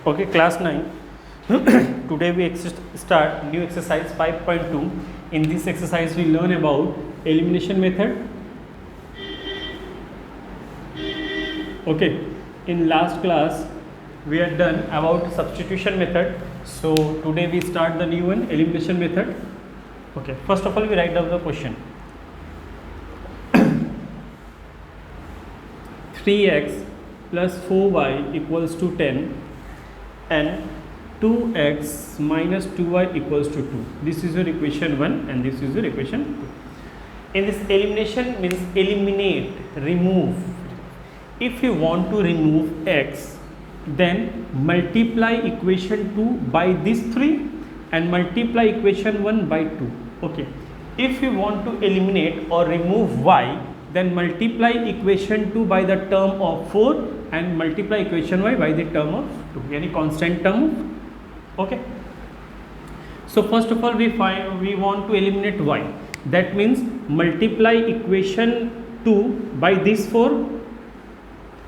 Okay, class 9. Today we start new exercise 5.2. In this exercise we learn about elimination method. Okay, in last class we had done about substitution method. So today we start the new one, elimination method. Okay, first of all we write down the question. 3x plus 4y equals to 10 and 2x minus 2y equals to 2. This is your equation 1 and this is your equation 2. In this elimination means eliminate, remove. If you want to remove x, then multiply equation 2 by this 3 and multiply equation 1 by 2. Okay. If you want to eliminate or remove y, then multiply equation 2 by the term of 4 and multiply equation y by the term of 2, any constant term. Okay. So first of all we want to eliminate y. That means multiply equation 2 by this 4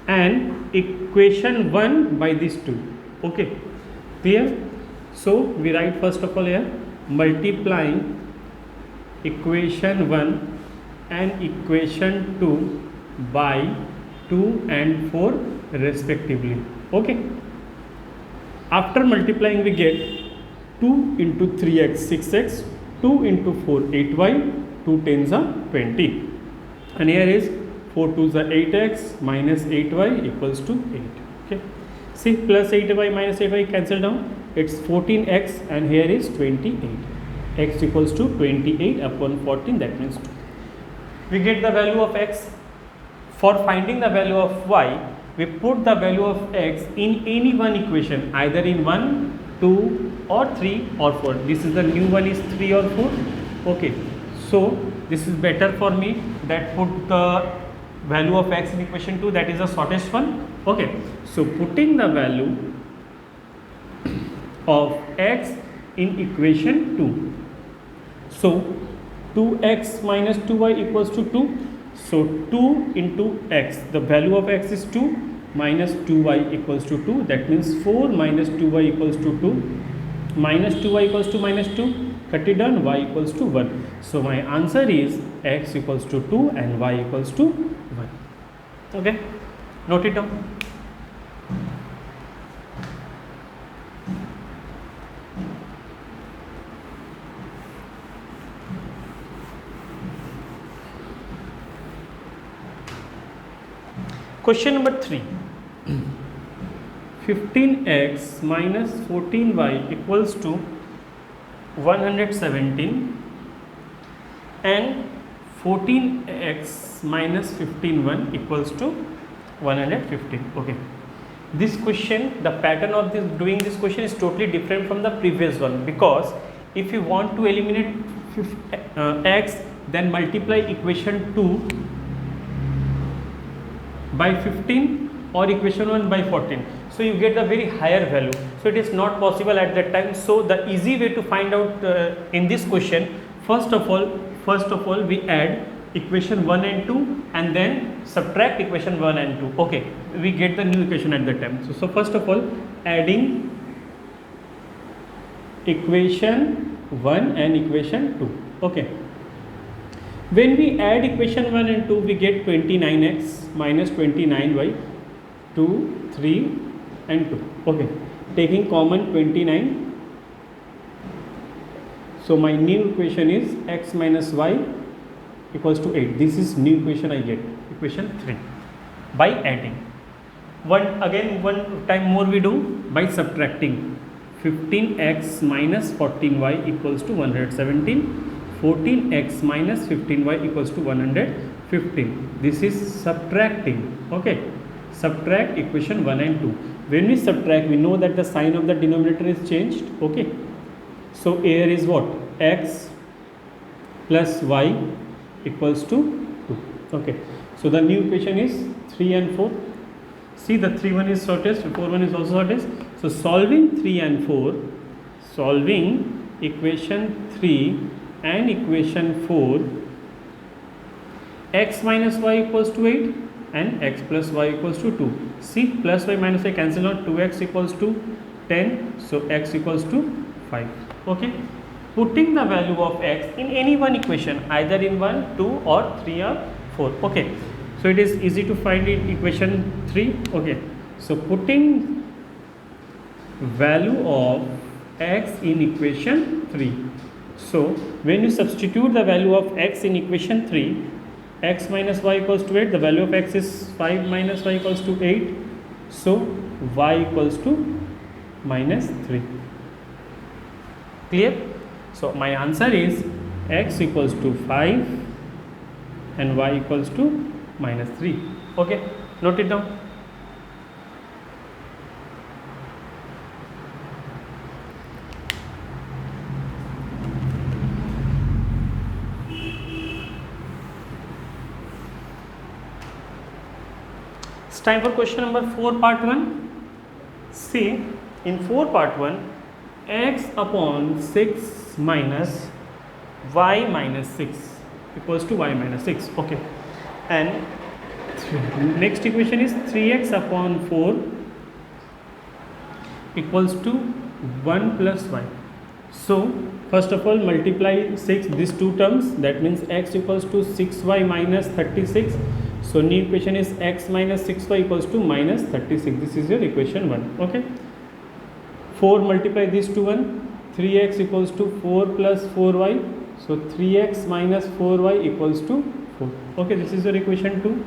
and equation 1 by this 2. Okay, clear? So we write first of all here multiplying equation 1 and equation 2 by 2 and 4 respectively. Okay, after multiplying we get 2 into 3x 6x, 2 into 4 8y, 2 tens are 20, and here is 4 2s are 8x minus 8y equals to 8. Okay, see, plus 8y minus 8y cancel down, it's 14x and here is 28. X equals to 28 upon 14, that means 2. We get the value of x. For finding the value of y, we put the value of x in any one equation, either in 1, 2 or 3 or 4. This is the new one is 3 or 4. Okay, so this is better for me that put the value of x in equation 2, that is the shortest one. Okay, so putting the value of x in equation 2. So 2x minus 2y equals to 2. So 2 into x, the value of x is 2 minus 2y equals to 2. That means 4 minus 2y equals to 2. Minus 2y equals to minus 2. Cut it down, y equals to 1. So my answer is x equals to 2 and y equals to 1. Okay, note it down. Question number 3. 15x minus 14y equals to 117 and 14x minus 15y equals to 115. Okay, this question, the pattern of this doing this question is totally different from the previous one, because if you want to eliminate x, then multiply equation 2 by 15 or equation 1 by 14, so you get a very higher value. So it is not possible at that time. So the easy way to find out in this question, first of all we add equation 1 and 2 and then subtract equation 1 and 2. Okay, we get the new equation at that time. So first of all, adding equation 1 and equation 2. Okay, when we add equation 1 and 2, we get 29x minus 29y, 2, 3 and 2. Okay, taking common 29. So my new equation is x minus y equals to 8. This is new equation I get, equation 3, by adding. One time more we do by subtracting. 15x minus 14y equals to 117. 14x minus 15y equals to 115. This is subtracting. Okay, subtract equation 1 and 2. When we subtract, we know that the sign of the denominator is changed. Okay, so here is what? X plus y equals to 2. Okay, so the new equation is 3 and 4. See, the 3 one is shortest, 4 one is also shortest. So solving 3 and 4, solving equation 3 and equation 4, x minus y equals to 8 and x plus y equals to 2. See, plus y minus y cancel out, 2x equals to 10, so x equals to 5. Okay, putting the value of x in any one equation, either in 1, 2 or 3 or 4. Okay, so it is easy to find in equation 3. Okay, so putting value of x in equation 3. So when you substitute the value of x in equation 3, x minus y equals to 8, the value of x is 5 minus y equals to 8, so y equals to minus 3. Clear? So my answer is x equals to 5 and y equals to minus 3. Okay, note it down. It's time for question number 4 part 1. See, in 4 part 1, x upon 6 minus y minus 6 equals to y minus 6. Okay, and next equation is 3x upon 4 equals to 1 plus y. So first of all multiply 6 these two terms, that means x equals to 6y minus 36. So new equation is x minus 6y equals to minus 36. This is your equation 1. Okay, 4 multiply these two 1, 3x equals to 4 plus 4y, so 3x minus 4y equals to 4. Okay, this is your equation 2.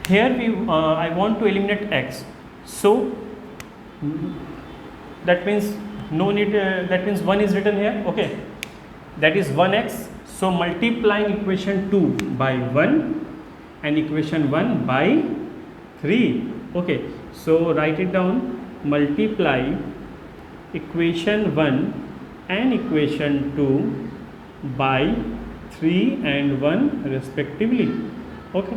Here we I want to eliminate x, so that means no need, that means 1 is written here. Okay, that is 1x. So multiplying equation 2 by 1 and equation 1 by 3. Okay, so write it down, multiply equation 1 and equation 2 by 3 and 1 respectively. Okay,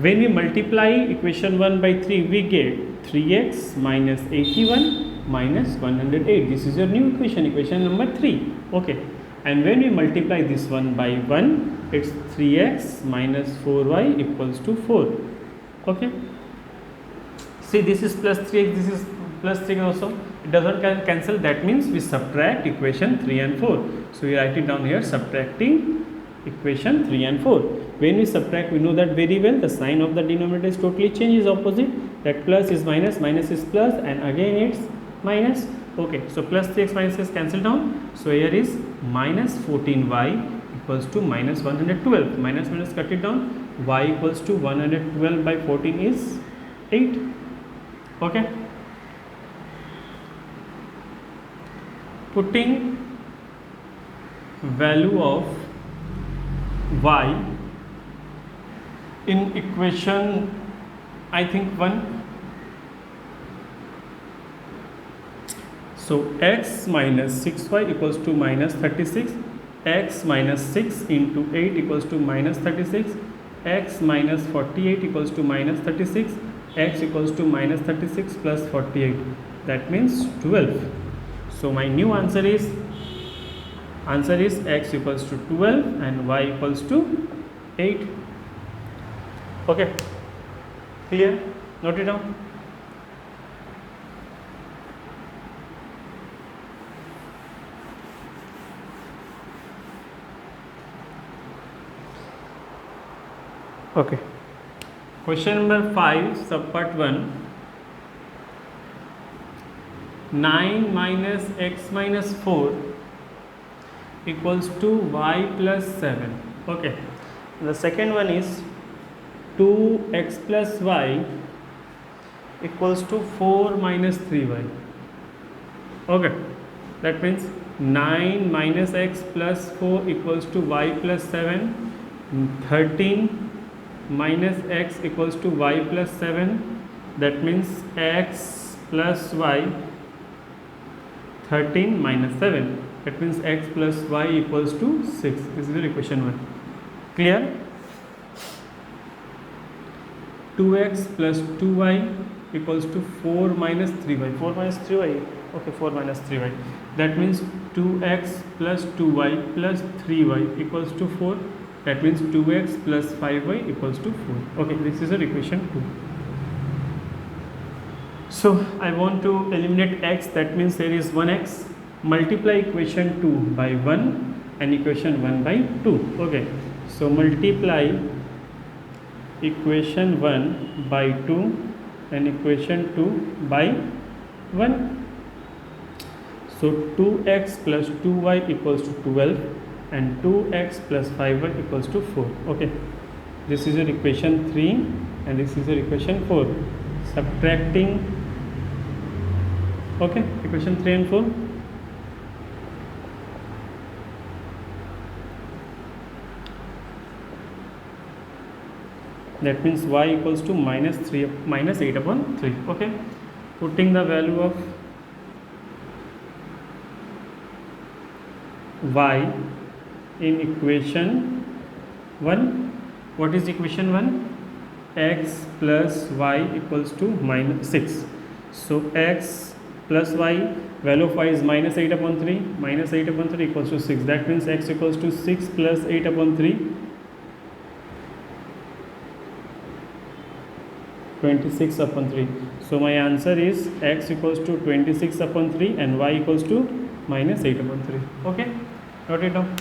when we multiply equation 1 by 3, we get 3x minus 81 minus 108. This is your new equation, equation number 3. Okay, and when we multiply this one by 1, it's 3x minus 4y equals to 4. Okay, see, this is plus 3x, this is plus 3 also, it doesn't cancel, that means we subtract equation 3 and 4. So we write it down here, subtracting equation 3 and 4. When we subtract, we know that very well, the sign of the denominator is totally changed, is opposite, that plus is minus, minus is plus, and again it's minus. Okay, so plus 3x minus is cancelled down, so here is minus 14y equals to minus 112, minus minus cut it down, y equals to 112 by 14 is 8. Okay, putting value of y in equation, I think 1. So x minus 6y equals to minus 36, x minus 6 into 8 equals to minus 36, x minus 48 equals to minus 36, x equals to minus 36 plus 48, that means 12. So my new answer is x equals to 12 and y equals to 8. Okay, clear? Note it down. Okay, question number 5, subpart 1. 9 minus x minus 4 equals to y plus 7. Okay, the second one is 2x plus y equals to 4 minus 3y. Okay, that means 9 minus x plus 4 equals to y plus 7, 13 minus x equals to y plus 7, that means x plus y, 13 minus 7, that means x plus y equals to 6. This is the equation 1. Clear? 2x plus 2y equals to 4 minus 3y. 4 minus 3y. Okay, 4 minus 3y. That means 2x plus 2y plus 3y equals to 4. that means 2x plus 5y equals to 4. Okay, this is our equation 2. So I want to eliminate x, that means there is 1x. Multiply equation 2 by 1 and equation 1 by 2. Okay, so multiply equation 1 by 2 and equation 2 by 1. So 2x plus 2y equals to 12 and 2x plus 5y equals to 4. Okay, this is your equation 3 and this is your equation 4. Subtracting, okay, equation 3 and 4. That means y equals to minus 8 upon 3. Okay, putting the value of y in equation 1. What is equation 1? X plus y equals to minus 6. So x plus y, value of y is minus 8 upon 3. Minus 8 upon 3 equals to 6. That means x equals to 6 plus 8 upon 3. 26 upon 3. So my answer is x equals to 26 upon 3 and y equals to minus 8 upon 3. Okay, note it down.